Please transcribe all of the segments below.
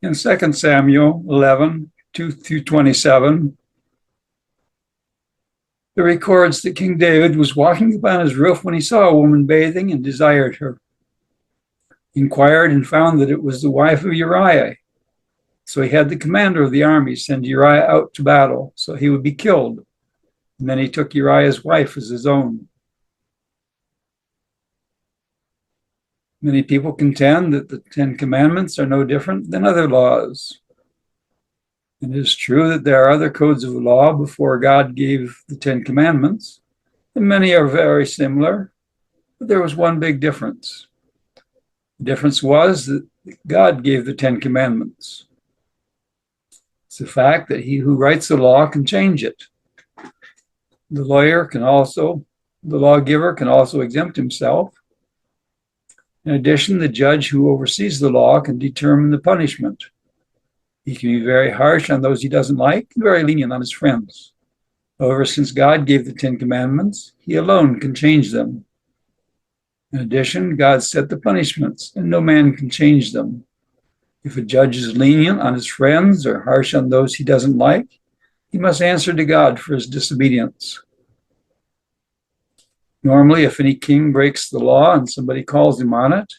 In 2 Samuel 11, 2 through 27, it records that King David was walking upon his roof when he saw a woman bathing and desired her. He inquired and found that it was the wife of Uriah. So he had the commander of the army send Uriah out to battle so he would be killed. And then he took Uriah's wife as his own. Many people contend that the Ten Commandments are no different than other laws. It is true that there are other codes of law before God gave the Ten Commandments, and many are very similar, but there was one big difference. The difference was that God gave the Ten Commandments. It's the fact that he who writes the law can change it. The lawgiver can also exempt himself. In addition, the judge who oversees the law can determine the punishment. He can be very harsh on those he doesn't like and very lenient on his friends. However, since God gave the Ten Commandments, he alone can change them. In addition, God set the punishments, and no man can change them. If a judge is lenient on his friends or harsh on those he doesn't like, he must answer to God for his disobedience. Normally, if any king breaks the law and somebody calls him on it,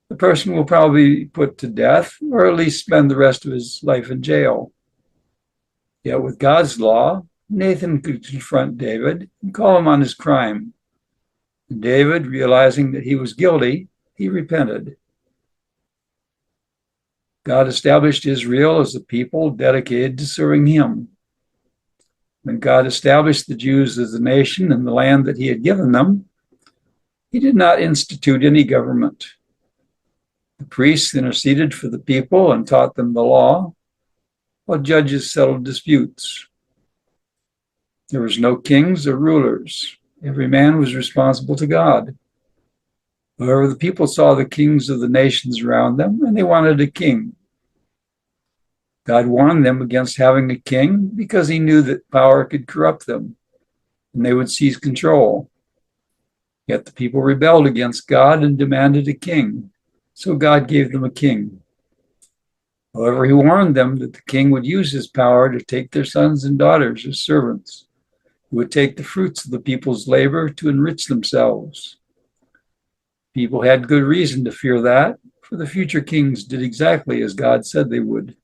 the person will probably be put to death or at least spend the rest of his life in jail. Yet with God's law, Nathan could confront David and call him on his crime. And David, realizing that he was guilty, he repented. God established Israel as a people dedicated to serving him. When God established the Jews as a nation in the land that he had given them, he did not institute any government. The priests interceded for the people and taught them the law, while judges settled disputes. There was no kings or rulers. Every man was responsible to God. However, the people saw the kings of the nations around them, and they wanted a king. God warned them against having a king because he knew that power could corrupt them, and they would seize control. Yet the people rebelled against God and demanded a king, so God gave them a king. However, he warned them that the king would use his power to take their sons and daughters as servants, who would take the fruits of the people's labor to enrich themselves. People had good reason to fear that, for the future kings did exactly as God said they would.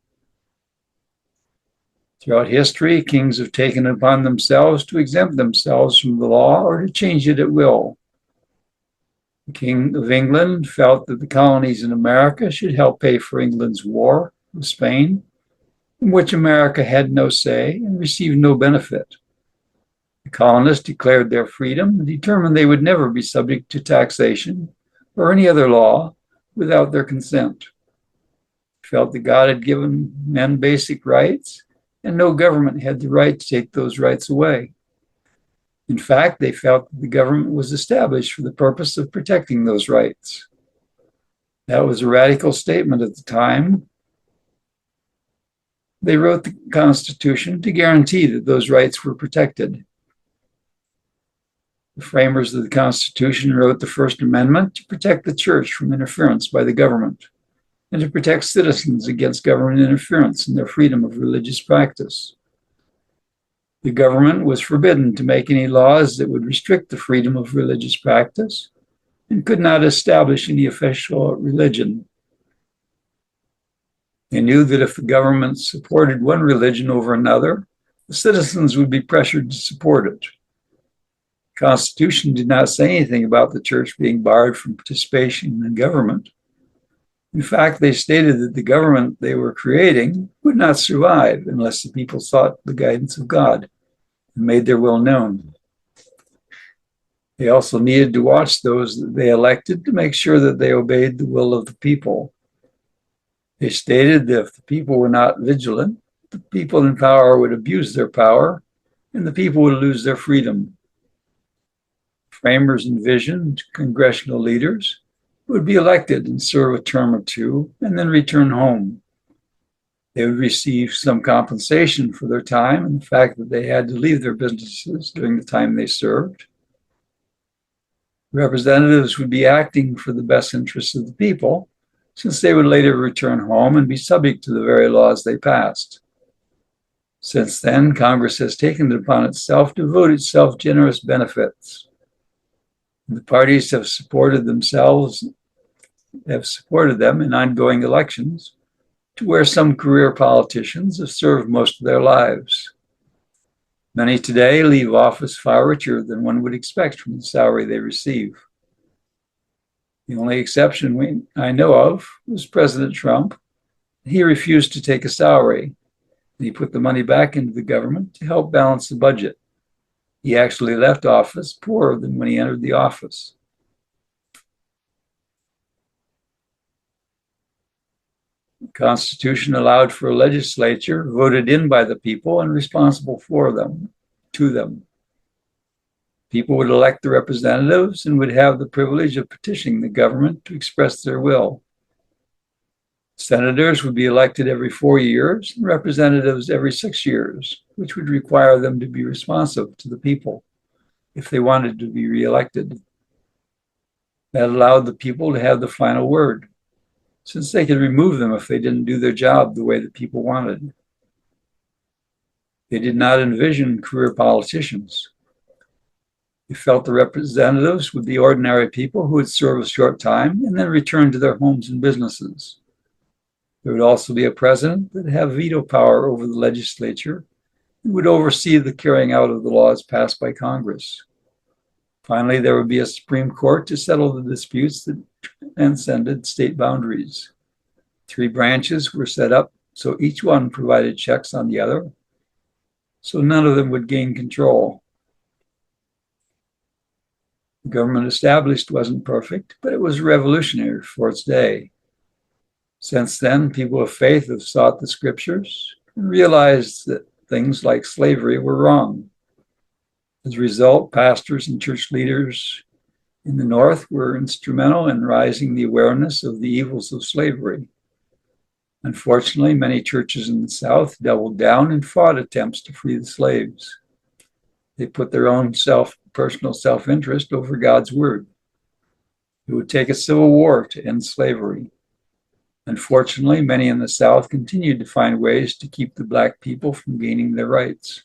Throughout history, kings have taken it upon themselves to exempt themselves from the law or to change it at will. The King of England felt that the colonies in America should help pay for England's war with Spain, in which America had no say and received no benefit. The colonists declared their freedom and determined they would never be subject to taxation or any other law without their consent. They felt that God had given men basic rights, and no government had the right to take those rights away. In fact, they felt that the government was established for the purpose of protecting those rights. That was a radical statement at the time. They wrote the Constitution to guarantee that those rights were protected. The framers of the Constitution wrote the First Amendment to protect the church from interference by the government, and to protect citizens against government interference in their freedom of religious practice. The government was forbidden to make any laws that would restrict the freedom of religious practice and could not establish any official religion. They knew that if the government supported one religion over another, the citizens would be pressured to support it. The Constitution did not say anything about the church being barred from participation in government. In fact, they stated that the government they were creating would not survive unless the people sought the guidance of God and made their will known. They also needed to watch those that they elected to make sure that they obeyed the will of the people. They stated that if the people were not vigilant, the people in power would abuse their power and the people would lose their freedom. Framers envisioned congressional leaders would be elected and serve a term or two and then return home. They would receive some compensation for their time and the fact that they had to leave their businesses during the time they served. Representatives would be acting for the best interests of the people, since they would later return home and be subject to the very laws they passed. Since then, Congress has taken it upon itself to vote itself generous benefits. The parties have supported them in ongoing elections, to where some career politicians have served most of their lives. Many today leave office far richer than one would expect from the salary they receive. The only exception I know of was President Trump. He refused to take a salary, and he put the money back into the government to help balance the budget. He actually left office poorer than when he entered the office. The Constitution allowed for a legislature voted in by the people and responsible to them. People would elect the representatives and would have the privilege of petitioning the government to express their will. Senators would be elected every 4 years and representatives every 6 years, which would require them to be responsive to the people if they wanted to be reelected. That allowed the people to have the final word, since they could remove them if they didn't do their job the way the people wanted. They did not envision career politicians. They felt the representatives would be ordinary people who would serve a short time and then return to their homes and businesses. There would also be a president that would have veto power over the legislature and would oversee the carrying out of the laws passed by Congress. Finally, there would be a Supreme Court to settle the disputes that transcended state boundaries. 3 branches were set up so each one provided checks on the other, so none of them would gain control. The government established wasn't perfect, but it was revolutionary for its day. Since then, people of faith have sought the scriptures and realized that things like slavery were wrong. As a result, pastors and church leaders in the North were instrumental in raising the awareness of the evils of slavery. Unfortunately, many churches in the South doubled down and fought attempts to free the slaves. They put their own personal self-interest over God's word. It would take a civil war to end slavery. Unfortunately, many in the South continued to find ways to keep the Black people from gaining their rights.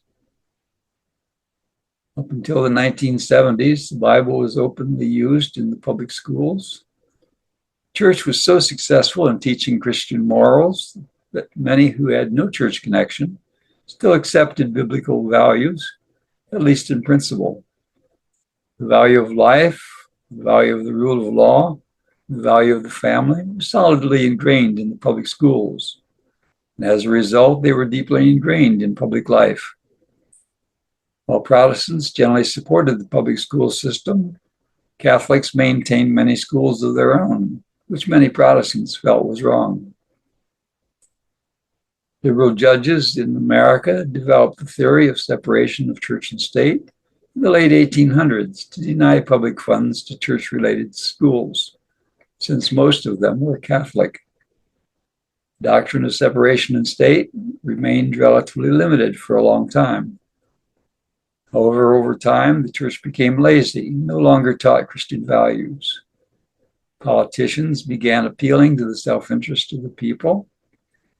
Up until the 1970s, the Bible was openly used in the public schools. The church was so successful in teaching Christian morals that many who had no church connection still accepted biblical values, at least in principle. The value of life, the value of the rule of law, the value of the family were solidly ingrained in the public schools. And as a result, they were deeply ingrained in public life. While Protestants generally supported the public school system, Catholics maintained many schools of their own, which many Protestants felt was wrong. Liberal judges in America developed the theory of separation of church and state in the late 1800s to deny public funds to church-related schools, since most of them were Catholic. The doctrine of separation in state remained relatively limited for a long time. However, over time, the church became lazy and no longer taught Christian values. Politicians began appealing to the self-interest of the people,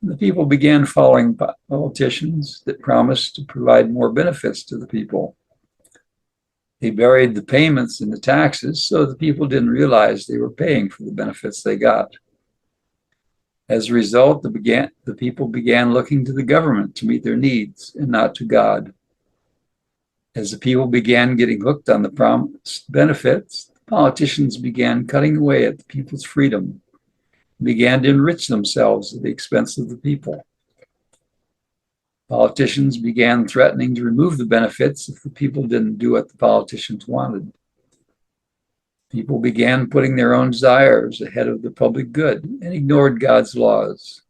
and the people began following politicians that promised to provide more benefits to the people. They buried the payments in the taxes so the people didn't realize they were paying for the benefits they got. As a result, the people began looking to the government to meet their needs and not to God. As the people began getting hooked on the promised benefits, politicians began cutting away at the people's freedom and began to enrich themselves at the expense of the people. Politicians began threatening to remove the benefits if the people didn't do what the politicians wanted. People began putting their own desires ahead of the public good and ignored God's laws.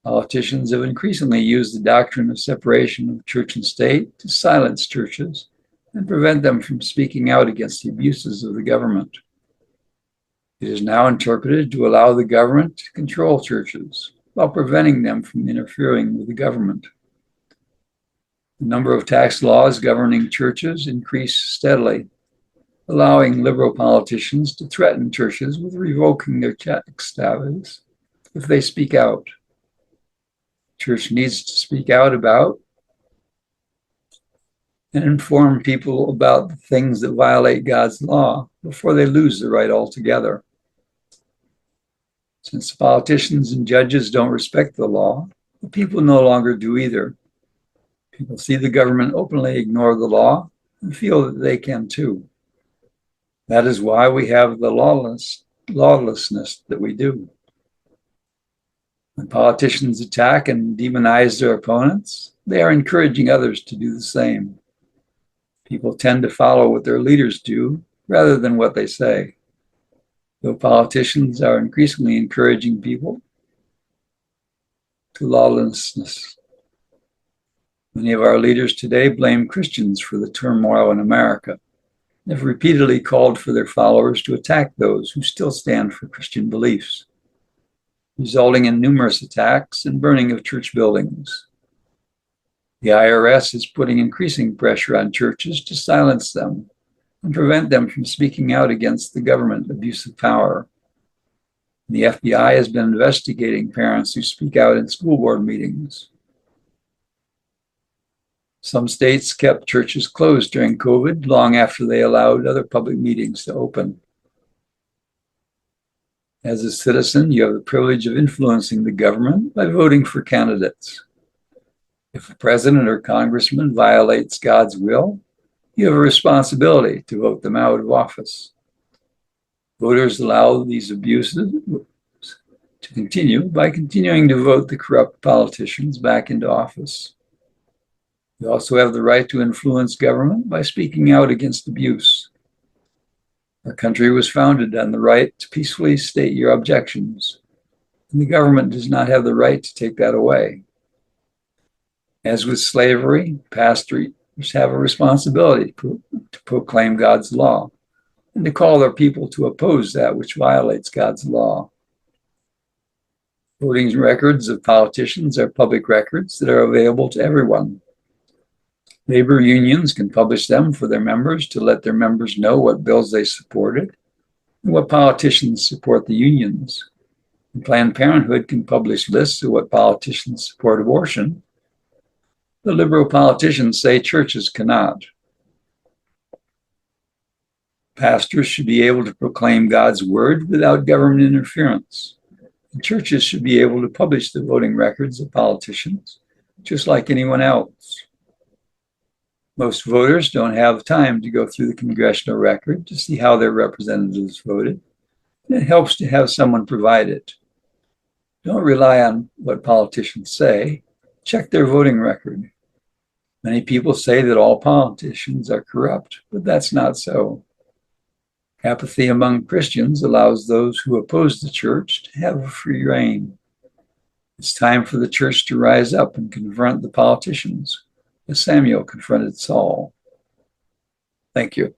Politicians have increasingly used the doctrine of separation of church and state to silence churches and prevent them from speaking out against the abuses of the government. It is now interpreted to allow the government to control churches while preventing them from interfering with the government. The number of tax laws governing churches increased steadily. allowing liberal politicians to threaten churches with revoking their tax status if they speak out. Church needs to speak out about and inform people about the things that violate God's law before they lose the right altogether. Since politicians and judges don't respect the law, the people no longer do either. People see the government openly ignore the law and feel that they can too. That is why we have the lawlessness that we do. When politicians attack and demonize their opponents, they are encouraging others to do the same. People tend to follow what their leaders do rather than what they say. Though politicians are increasingly encouraging people to lawlessness. Many of our leaders today blame Christians for the turmoil in America and have repeatedly called for their followers to attack those who still stand for Christian beliefs, resulting in numerous attacks and burning of church buildings. The IRS is putting increasing pressure on churches to silence them and prevent them from speaking out against the government abuse of power. The FBI has been investigating parents who speak out in school board meetings. Some states kept churches closed during COVID long after they allowed other public meetings to open. As a citizen, you have the privilege of influencing the government by voting for candidates. If a president or congressman violates God's will, you have a responsibility to vote them out of office. Voters allow these abuses to continue by continuing to vote the corrupt politicians back into office. You also have the right to influence government by speaking out against abuse. Our country was founded on the right to peacefully state your objections, and the government does not have the right to take that away. As with slavery, pastors have a responsibility to proclaim God's law and to call their people to oppose that which violates God's law. Voting records of politicians are public records that are available to everyone. Labor unions can publish them for their members to let their members know what bills they supported and what politicians support the unions. And Planned Parenthood can publish lists of what politicians support abortion. The liberal politicians say churches cannot. Pastors should be able to proclaim God's word without government interference. And churches should be able to publish the voting records of politicians, just like anyone else. Most voters don't have time to go through the congressional record to see how their representatives voted, and it helps to have someone provide it. Don't rely on what politicians say. Check their voting record. Many people say that all politicians are corrupt, but that's not so. Apathy among Christians allows those who oppose the church to have a free rein. It's time for the church to rise up and confront the politicians, as Samuel confronted Saul. Thank you.